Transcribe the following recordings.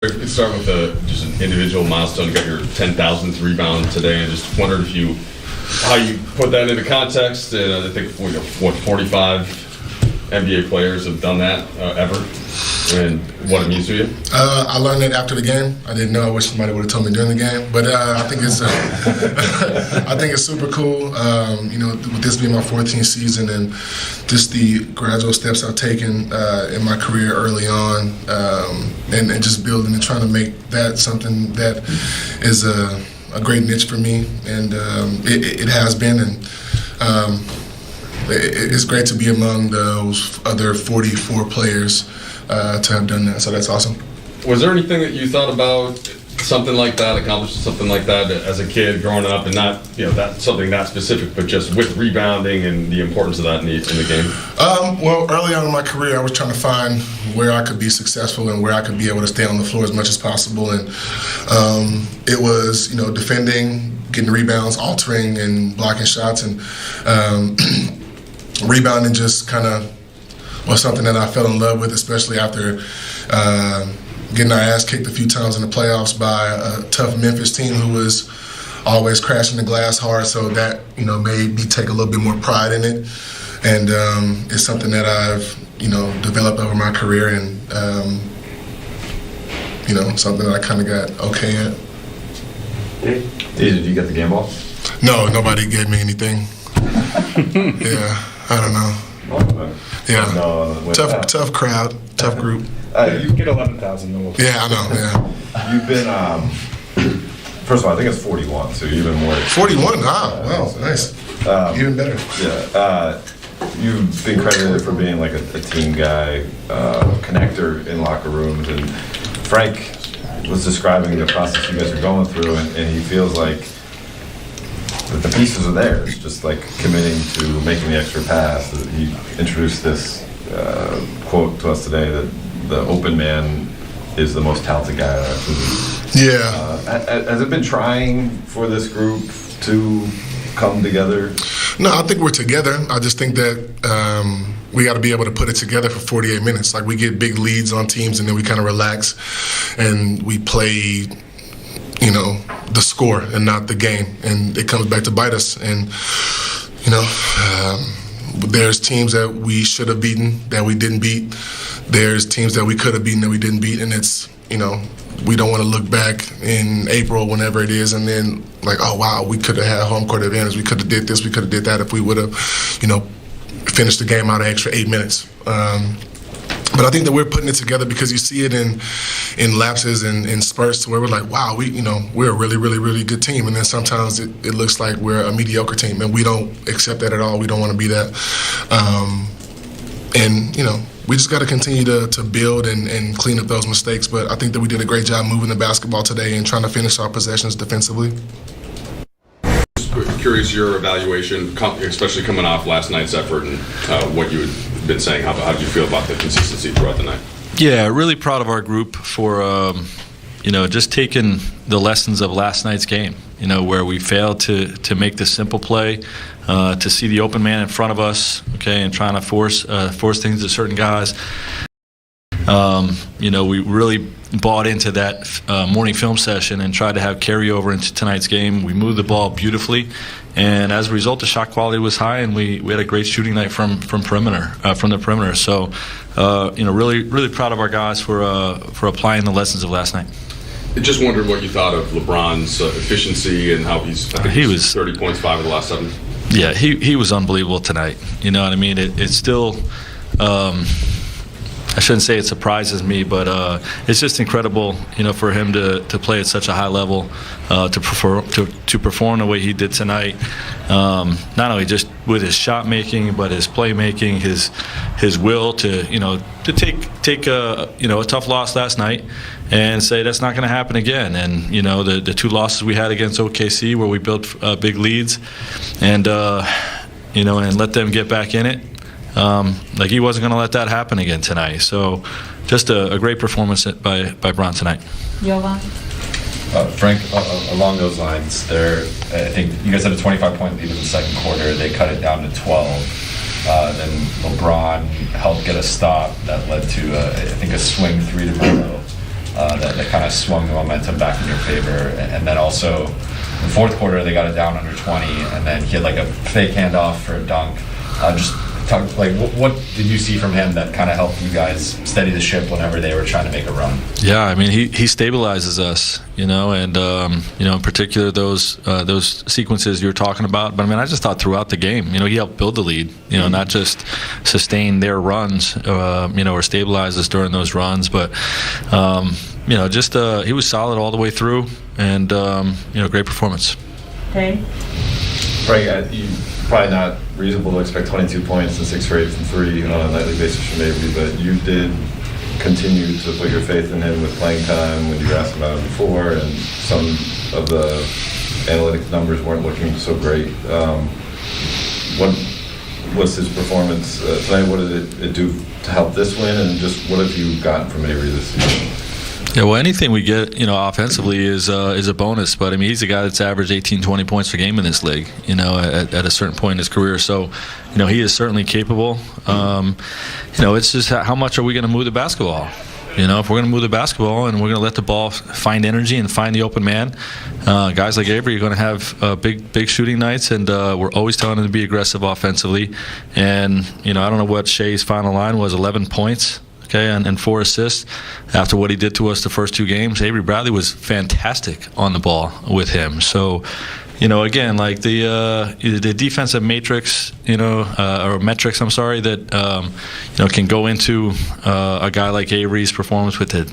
Let's start with just an individual milestone. You got your 10,000th rebound today, and just wondered how you put that into context. And I think 45 NBA players have done that ever, and what it means to you. I learned it after the game. I didn't know. I wish somebody would have told me during the game. But I think it's I think it's super cool. With this being my 14th season and just the gradual steps I've taken in my career early on, and just building and trying to make that something that is a great niche for me, and it has been. And it's great to be among those other 44 players to have done that. So that's awesome. Was there anything that you thought about something like that, accomplishing something like that as a kid growing up, and not that something that specific, but just with rebounding and the importance of that in the game? Well, early on in my career, I was trying to find where I could be successful and where I could be able to stay on the floor as much as possible. And it was, defending, getting rebounds, altering, and blocking shots, and rebounding just kind of was something that I fell in love with, especially after getting our ass kicked a few times in the playoffs by a tough Memphis team who was always crashing the glass hard. So that made me take a little bit more pride in it, and it's something that I've developed over my career, and something that I kind of got okay at. Did you get the game ball? No, nobody gave me anything. Yeah. I don't know. Yeah. No, tough crowd, tough group. You get 11,000. Yeah, I know. Yeah. You've been. First of all, I think it's 41, so you're even more. 41. Wow, nice. Even better. Yeah. You've been credited for being like a team guy, connector in locker rooms, and Frank was describing the process you guys are going through, and he feels like the pieces are there. It's just like committing to making the extra pass. He introduced this quote to us today that the open man is the most talented guy on our team. Yeah. Has it been trying for this group to come together? No, I think we're together. I just think that we got to be able to put it together for 48 minutes. Like, we get big leads on teams, and then we kind of relax, and we play the score and not the game, and it comes back to bite us. And there's teams that we should have beaten that we didn't beat. There's teams that we could have beaten that we didn't beat, and it's we don't want to look back in April, whenever it is, and then like, oh wow, we could have had home court advantage, we could have did this, we could have did that if we would have finished the game out of extra 8 minutes. But I think that we're putting it together because you see it in lapses and in spurts where we're like, wow, we're a really, really, really good team. And then sometimes it looks like we're a mediocre team, and we don't accept that at all. We don't want to be that. We just got to continue to build and clean up those mistakes. But I think that we did a great job moving the basketball today and trying to finish our possessions defensively. Just curious your evaluation, especially coming off last night's effort, and what you had been saying. How did you feel about the consistency throughout the night? Yeah, really proud of our group for just taking the lessons of last night's game. Where we failed to make the simple play, to see the open man in front of us, and trying to force things to certain guys. We really bought into that morning film session and tried to have carryover into tonight's game. We moved the ball beautifully, and as a result, the shot quality was high, and we had a great shooting night from the perimeter. So, really, really proud of our guys for applying the lessons of last night. I just wondered what you thought of LeBron's efficiency and how he was 30 points, 5 of the last 7. Yeah, he was unbelievable tonight. You know what I mean? It's still. I shouldn't say it surprises me, but it's just incredible, for him to play at such a high level, to perform the way he did tonight. Not only just with his shot making, but his play making, his will to take a tough loss last night and say that's not going to happen again. And the 2 losses we had against OKC where we built big leads, and and let them get back in it. Like, he wasn't going to let that happen again tonight. So just a great performance by Bron tonight. Jovan? Frank, along those lines, I think you guys had a 25-point lead in the second quarter. They cut it down to 12. Then LeBron helped get a stop that led to, I think, a swing 3 to 0. that kind of swung the momentum back in your favor. And then also, in the fourth quarter, they got it down under 20, and then he had like a fake handoff for a dunk. Just talk, like, what did you see from him that kind of helped you guys steady the ship whenever they were trying to make a run? Yeah, I mean, he stabilizes us, and in particular those sequences you were talking about. But I mean, I just thought throughout the game, he helped build the lead, not just sustain their runs, or stabilize us during those runs, but he was solid all the way through, and great performance. Okay. Frank, you probably not reasonable to expect 22 points and 6 for 8 from 3 on a nightly basis from Avery, but you did continue to put your faith in him with playing time when you asked about him before, and some of the analytic numbers weren't looking so great. What was his performance tonight? What did it do to help this win, and just what have you gotten from Avery this season? Yeah, well, anything we get, offensively is a bonus. But I mean, he's a guy that's averaged 18, 20 points per game in this league, at a certain point in his career. So, he is certainly capable. It's just how much are we going to move the basketball? If we're going to move the basketball and we're going to let the ball find energy and find the open man, guys like Avery are going to have big shooting nights, and we're always telling them to be aggressive offensively. And, I don't know what Shea's final line was, 11 points. Okay, and 4 assists after what he did to us the first 2 games. Avery Bradley was fantastic on the ball with him. So, again, like the defensive matrix, or metrics, that can go into a guy like Avery's performance with the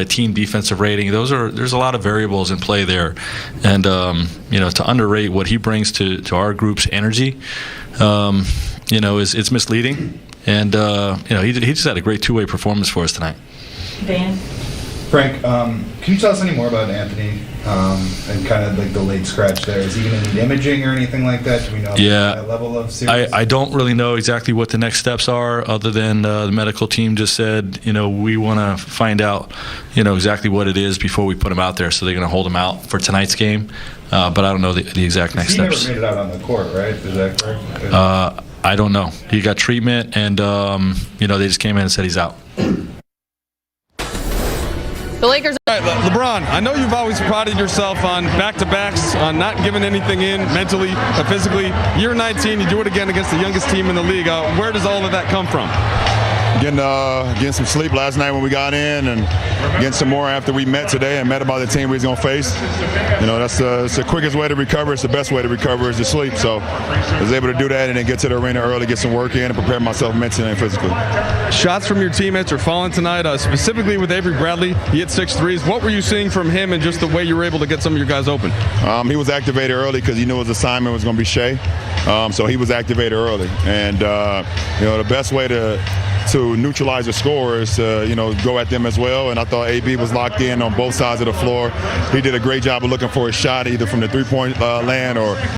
team defensive rating. There's a lot of variables in play there, and to underrate what he brings to our group's energy, it's misleading. And he just had a great two-way performance for us tonight. Dan? Frank, can you tell us any more about Anthony and kind of like the late scratch there? Is he going to need imaging or anything like that? Do we know that level of seriousness? I don't really know exactly what the next steps are, other than the medical team just said, we want to find out, exactly what it is before we put him out there. So they're going to hold him out for tonight's game, but I don't know the exact next steps. He never made it out on the court, right? Is that correct? I don't know. He got treatment, and they just came in and said he's out. The Lakers. All right, LeBron, I know you've always prided yourself on back-to-backs, on not giving anything in mentally or physically. Year 19, you do it again against the youngest team in the league. Where does all of that come from? Getting some sleep last night when we got in, and getting some more after we met today and met about the team we was going to face. That's the quickest way to recover. It's the best way to recover is to sleep. So I was able to do that and then get to the arena early, get some work in, and prepare myself mentally and physically. Shots from your teammates are falling tonight, specifically with Avery Bradley. He hit 6 threes. What were you seeing from him and just the way you were able to get some of your guys open? He was activated early because he knew his assignment was going to be Shea. So he was activated early. And, the best way to neutralize the score is to, go at them as well. And I thought AB was locked in on both sides of the floor. He did a great job of looking for a shot either from the three-point land or